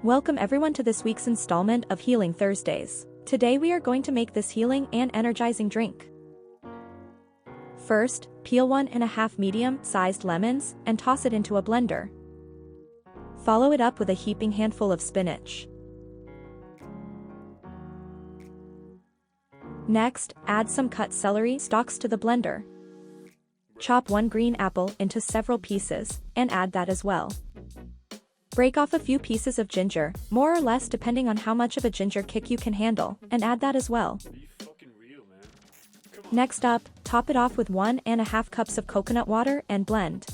Welcome everyone to this week's installment of Healing Thursdays. Today we are going to make this healing and energizing drink. First, peel 1.5 medium-sized lemons and toss it into a blender. Follow it up with a heaping handful of spinach. Next, add some cut celery stalks to the blender. Chop 1 green apple into several pieces, and add that as well. Break off a few pieces of ginger, more or less depending on how much of a ginger kick you can handle, and add that as well. Next up, top it off with 1.5 cups of coconut water and blend.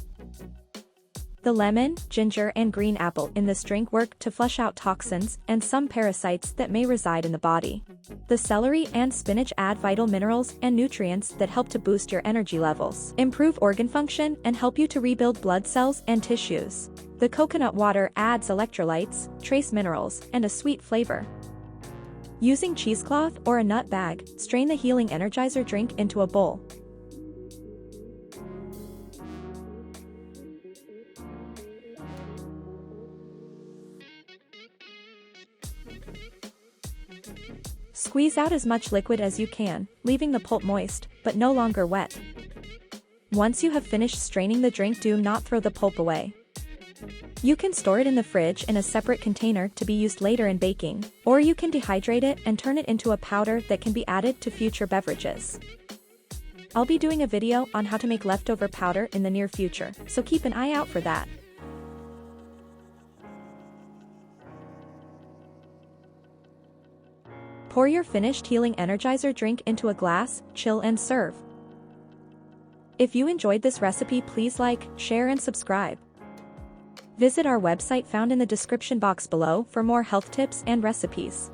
The lemon, ginger and green apple in this drink work to flush out toxins and some parasites that may reside in the body. The celery and spinach add vital minerals and nutrients that help to boost your energy levels, improve organ function and help you to rebuild blood cells and tissues. The coconut water adds electrolytes, trace minerals, and a sweet flavor. Using cheesecloth or a nut bag, strain the healing energizer drink into a bowl. Squeeze out as much liquid as you can, leaving the pulp moist, but no longer wet. Once you have finished straining the drink, do not throw the pulp away. You can store it in the fridge in a separate container to be used later in baking, or you can dehydrate it and turn it into a powder that can be added to future beverages. I'll be doing a video on how to make leftover powder in the near future, so keep an eye out for that. Pour your finished healing energizer drink into a glass, chill and serve. If you enjoyed this recipe, please like, share and subscribe. Visit our website found in the description box below for more health tips and recipes.